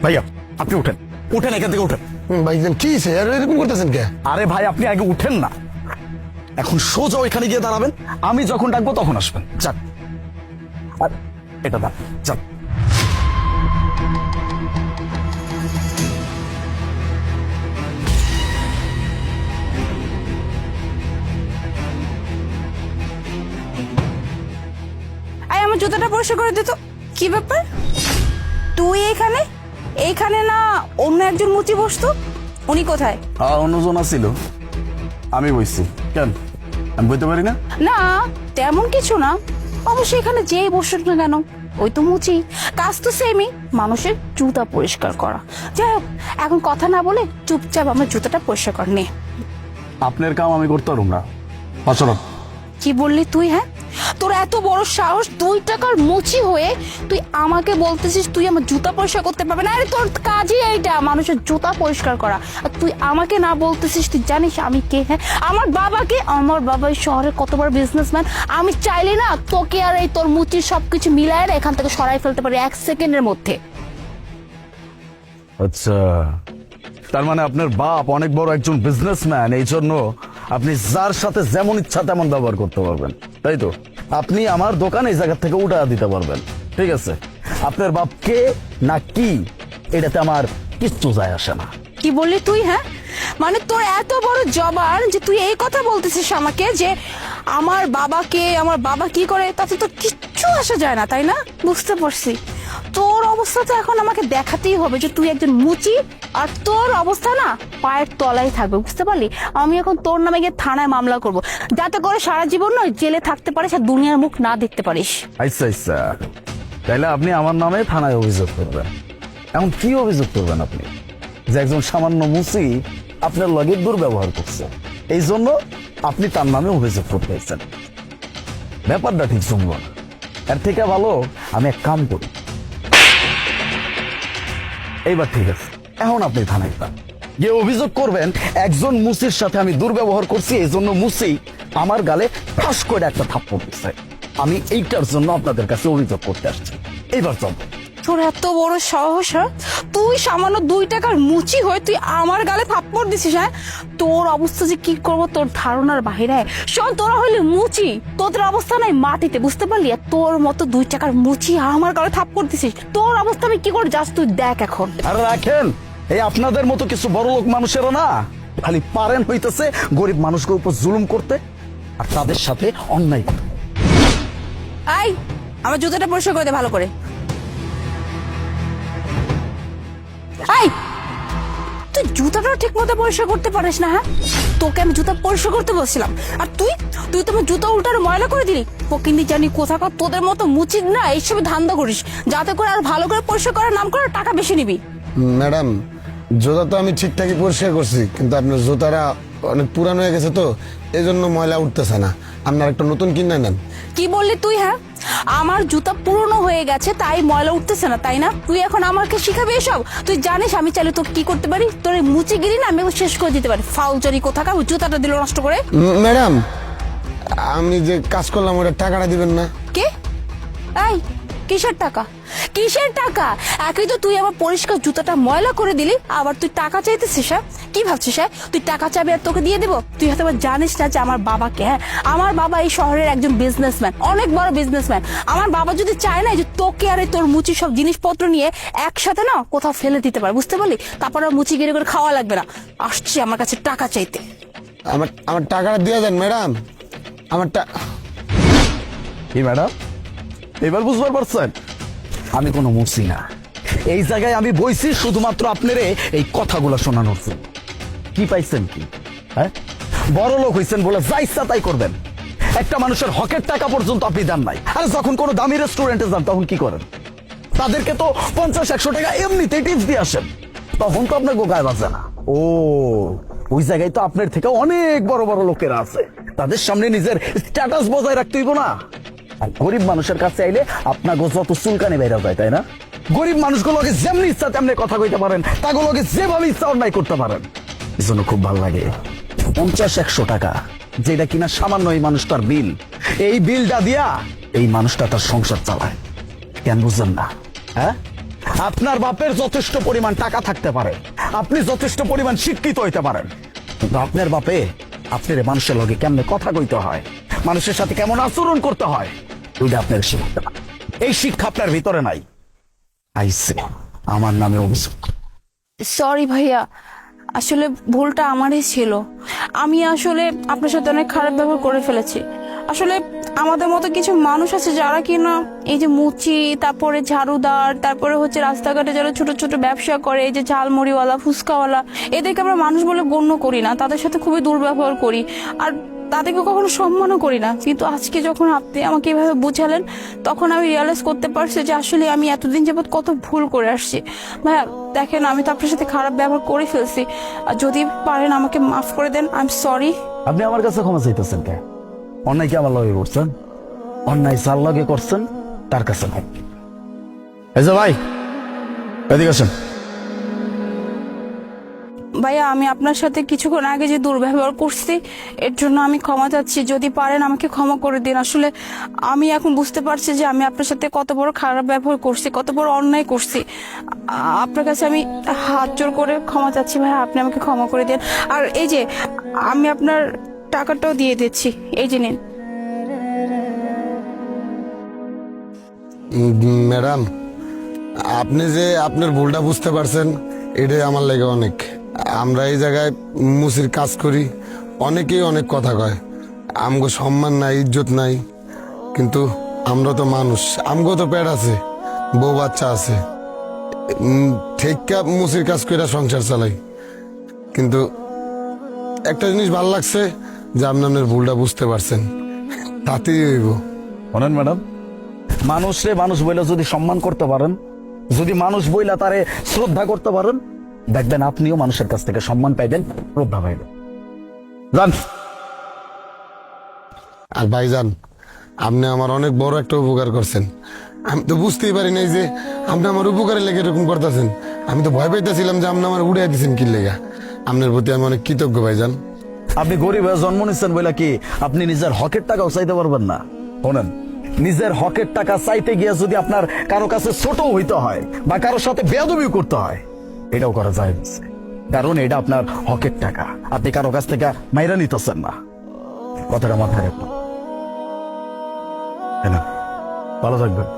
ভাইয়া আপনি উঠেন, উঠেন এখান থেকে উঠেন। ভাইজান কি স্যার এরকম করতেছেন কে? আরে ভাই আপনি আগে উঠেন না, এখন সোজা ওইখানে গিয়ে দাঁড়াবেন, আমি যখন ডাকবো তখন আসবেন। যান, আর এটা দাঁড় যান। আমার জুতাটা পরিষ্কার করে দিত। কি ব্যাপার, তুই এখানে? এইখানে না অন্য একজন মুচি বসতো, উনি কোথায়? অন্যজন ছিল, আমি বইছি। কেন আমি বইতে পারি না? না তেমন কিছু না, অবশ্যই এখানে যেই বসুক না কেন ওই তো মুচি, কাজ তো সেমই, মানুষের জুতা পরিষ্কার করা। যাই হোক, এখন কথা না বলে চুপচাপ আমার জুতাটা পরিষ্কার কর নে। আপনার কাম আমি করতে পারুম না। আসলে কি বললি তুই? হ্যাঁ, তোর এত বড় সাহস, 2 টাকার মুচি হয়ে তুই আমাকে বলতেছিস তুই আমার জুতা পরিষ্কার করতে পারবে না? আরে তোর কাজই এইটা, মানুষের জুতা পরিষ্কার করা, আর তুই আমাকে না বলতেছিস? তুই জানিস আমি কে? হ্যাঁ, আমার বাবাকে, আমার বাবা এই শহরে কত বড় বিজনেসম্যান, আমি চাইলে না তোকে আর এই তোর মুচির সবকিছু মিলায় এখান থেকে সরাই ফেলতে পারি 1 সেকেন্ডের মধ্যে। আচ্ছা, তার মানে আপনার বাপ অনেক বড় একজন বিজনেসম্যান, এই জন্য আপনি যার সাথে যেমন ইচ্ছা তেমন ব্যবহার করতে পারবেন, তাই তো? আপনি আমার দোকান এই জায়গা থেকে উঠা দিতে পারবেন, ঠিক আছে? আপনার বাপ কে না কি এটাতে আমার কিচ্ছু যায় আসে না। কি বললি তুই? হ্যাঁ, মানে তোর এত বড় জবান যে তুই এই কথা বলতেছিস আমাকে যে আমার বাবাকে, আমার বাবা কি করে, তাতে তো কিচ্ছু আসা যায় না, তাই না? বুঝতে পারছি, তোর অবস্থা তো এখন আমাকে দেখাতেই হবে যে তুই একজন মুচি, আর তোর অবস্থা না পায়ের তলায় থাকবে, বুঝতে পারলি? আমি এখন তোর নামে গিয়ে থানায় মামলা করব, যাতে করে সারা জীবন নয় জেলে থাকতে পারিস আর দুনিয়ার মুখ না দেখতে পারিস। আচ্ছা আচ্ছা, তাইলে আপনি আমার নামে থানায় অভিযোগ করবেন। এখন কি অভিযোগ করবেন আপনি? যে একজন সামান্য মুসি আপনার লগে দুর্ব্যবহার করছে, এই জন্য আপনি তার নামে অভিযোগ করতেছেন। ব্যাপারটা ঠিক শুনবো না, এর থেকে ভালো আমি এক কাম করি। এইবার ঠিক আছে, এখন আপনি থানায় যান, যে অভিযোগ করবেন একজন মুসির সাথে আমি দুর্ব্যবহার করছি, এই জন্য মুসি আমার গালে ঠাস করে একটা থাপ্পড় দিচ্ছে। আমি এইটার জন্য আপনাদের কাছে অভিযোগ করতে আসছি। এইবার চল। তোর এত বড় সাহস? হ্যাঁ, তুই সামান্য 2 টাকার মুচি হয়ে তুই আমার গালে থাপ্পড় দিছিস? হ্যাঁ, তোর অবস্থা যে কি করবো তোর ধারণার বাহিরে। শোন, তোরা হইলে মুচি, তোদের অবস্থা নাই মাটিতে, বুঝতে পারলি? আর তোর মতো 2 টাকার মুচি আমার গালে থাপ্পড় দিছিস, তোর অবস্থা আমি কি করে জাস্ট তুই দেখ এখন। আর রাখেন, এই আপনাদের মতো কিছু বড় লোক মানুষেরা না খালি পারেন হইতেছে গরিব মানুষদের উপর জুলুম করতে আর তাদের সাথে অন্যায় করতে। আই, আমার জুতাটা পরিষ্কার করে দে ভালো করে। আই, তুই জুতাটাও ঠিক মতো পরিষ্কার করতে পারিস না? হ্যাঁ, তোকে আমি জুতা পরিষ্কার করতে বলছিলাম, আর তুই তুই তো আমার জুতা উল্টার ময়লা করে দিলি। ফকিন্দি জানি কোথাকার, তোদের মতো মুচির না এইসব ধান্দা করিস, যাতে করে আর ভালো করে পরিষ্কার করার নাম করে টাকা বেশি নিবি। ম্যাডাম, জুতা তো আমি ঠিকঠাকই পরিষ্কার করছি, কিন্তু আপনার জুতারা অনেক পুরানো হয়ে গেছে তো, এই জন্য ময়লা উঠতেছে না। আপনার একটা নতুন কিনে নেন। কি বললি তুই? হ্যাঁ, আমার জুতা পুরনো হয়ে গেছে তাই ময়লা উঠতেছে না, তাই না? তুই এখন আমাকে শিখাবি এসব? তুই জানিস আমি চাইলে তোকে কি করতে পারি? তোর এই মুচিগিরি না আমি শেষ করে দিতে পারি। ফাউলচারি কোথাকার, জুতাটা দিল নষ্ট করে। ম্যাডাম, আমি যে কাজ করলাম ওটা টাকাটা দিবেন না? কে? এই, কিসের টাকা? কিসের টাকা? একই তো তুই আমার পরিষ্কার জুতাটা ময়লা করে দিলি, আবার তুই টাকা চাইতেছিস? হ্যাঁ, কি ভাবছিস? হ্যাঁ, তুই টাকা চাবি আর তোকে দিয়ে দেবো? তুই হয়তো জানিস না যে আমার বাবাকে, হ্যাঁ, আমার বাবা এই শহরের একজন বিজনেসম্যান, অনেক বড় বিজনেসম্যান। আমার বাবা যদি চায় না যে তোকে আর তোর মুচি সব জিনিসপত্র নিয়ে একসাথে না কোথাও ফেলে দিতে পারে, বুঝতে পারলি? তারপর আর মুচি গিরে করে খাওয়া লাগবে না। আসছি আমার কাছে টাকা চাইতে। আমার টাকাটা দিয়ে দেন ম্যাডাম। কি ম্যাডাম, এবার বুঝবার পারছেন আমি কোনো মুসি না। এই জায়গায় আমি বইছি শুধুমাত্র আপনারে এই কথাগুলো শোনানোর জন্য। কি পাইছেন কি? হ্যাঁ, বড় লোক হইছেন বলে যা ইচ্ছা তাই করবেন। একটা মানুষের হকের টাকা পর্যন্ত আপনি দেন নাই। আর যখন কোনো দামি রেস্টুরেন্টে যান তখন কি করেন? তাদেরকে তো 50-100 টাকা এমনিতেই টিপস দিয়ে আসেন, তখন তো আপনার গোগায় বাজে না। ও, ওই জায়গায় তো আপনার থেকে অনেক বড় বড় লোকেরা আছে, তাদের সামনে নিজের স্ট্যাটাস বজায় রাখতে হইব না? আর গরিব মানুষের কাছে আইলে আপনার যত চুলকানি বেড়া যায়, তাই না? গরিব মানুষগুলোকে যেমনি ইচ্ছা তেমনি কথা কইতে পারেন, তাগুলোকে যেভাবে ইচ্ছা অন্যায় করতে পারেন। এই জন্য খুব ভালো লাগে 50-100 টাকা, যেটা কিনা সামান্য এই মানুষটার বিল, এই বিলটা দিয়া এই মানুষটা তার সংসার চালায়। কেন বুঝলেন না? হ্যাঁ, আপনার বাপের যথেষ্ট পরিমাণ টাকা থাকতে পারে, আপনি যথেষ্ট পরিমাণ শিক্ষিত হইতে পারেন, কিন্তু আপনার বাপে আপনার মানুষের লগে কেমনে কথা কইতে হয়, মানুষের সাথে কেমন আচরণ করতে হয়, ওইটা আপনার শিখতে পারে। এই শিক্ষা আপনার ভিতরে নাই। আইসে আমার নামে অভিযোগ। সরি ভাইয়া, আসলে ভুলটা আমারই ছিল। আমি আসলে আপনার সাথে অনেক খারাপ ব্যবহার করে ফেলেছি। আসলে আমাদের মতো কিছু মানুষ আছে যারা কিনা এই যে মুচি, তারপরে ঝাড়ুদার, তারপরে হচ্ছে রাস্তাঘাটে যারা ছোট ছোট ব্যবসা করে, এই যে ঝালমুড়িওয়ালা, ফুচকাওয়ালা, এদেরকে আমরা মানুষ বলে গণ্য করি না, তাদের সাথে খুবই দুর্ব্যবহার করি আর তাদেরকে কখনো সম্মানও করি না। কিন্তু আজকে যখন আপনি আমাকে এভাবে বুঝালেন, তখন আমি রিয়েলাইজ করতে পারছি যে আসলে আমি এতদিন যাবৎ কত ভুল করে আসছি। ভাইয়া দেখেন, আমি তো আপনার সাথে খারাপ ব্যবহার করে ফেলছি, আর যদি পারেন আমাকে মাফ করে দেন। I am sorry. আপনি আমার কাছে ক্ষমা চাইতেছেন কে? অন্যায় কি আমার লগে করছেন? অন্যায় যার লগে করছেন তার কাছে নাই। এই যে ভাই, এদিকে আসেন। ভাইয়া আমি আপনার সাথে কিছুক্ষণ আগে যে দুর্ব্যবহার করছি, এর জন্য আমি ক্ষমা চাচ্ছি। যদি পারেন আমাকে ক্ষমা করে দিন। আসলে আমি এখন বুঝতে পারছি যে আমি আপনার সাথে কত বড় খারাপ ব্যবহার করছি, কত বড় অন্যায় করছি। আপনার কাছে আমি হাত জোর করে ক্ষমা চাচ্ছি ভাইয়া, আপনি আমাকে ক্ষমা করে দিন। আর এই যে আমি আপনার টাকাটাও দিয়ে দিচ্ছি, এই যে নিন। ম্যাডাম, আপনি যে আপনার ভুলটা বুঝতে পারছেন, এটাই আমার লেগে অনেক। আমরা এই জায়গায় মুসির কাজ করি, অনেকেই অনেক কথা কয়, আমগো সম্মান নাই, ইজ্জত নাই, কিন্তু আমরা তো মানুষ, আমগো তো পেট আছে, বউ বাচ্চা আছে, ঠিক মুসির কাজ করে সংসার চালাই। কিন্তু একটা জিনিস ভালো লাগছে যে আপনি আপনার ভুলটা বুঝতে পারছেন, তাতেই হইব। শোনেন ম্যাডাম, মানুষরে মানুষ বইলে যদি সম্মান করতে পারেন, যদি মানুষ বইলা তারে শ্রদ্ধা করতে পারেন, দেখবেন আপনিও মানুষের কাছ থেকে সম্মান পাইবেন, শ্রদ্ধা পাইবেন। জান। আর ভাইজান, আপনি আমার অনেক বড় একটা উপকার করছেন। আমি তো বুঝতেই পারি নাই যে আপনি আমার উপকারের লেগে এরকম করতেছেন। আমি তো ভয় পাইতেছিলাম যে আপনি আমার উড়াই দিচ্ছেন কি লেগা। আপনার প্রতি আমি অনেক কৃতজ্ঞ ভাইজান। আপনি গরিব হয়ে জন্ম নিচ্ছেন বলে কি আপনি নিজের হকের টাকাও চাইতে পারবেন না? শোনেন, নিজের হকের টাকা চাইতে গিয়ে যদি আপনার কারো কাছে ছোট হইতে হয় বা কারোর সাথে বেয়াদবি করতে হয়, এটাও করা যায় না। কারণ এটা আপনার হকের টাকা, আপনি কারো কাছ থেকে মাইরা নিতেছেন না। কথাটা মাথায় রাখুন। ভালো থাকবেন।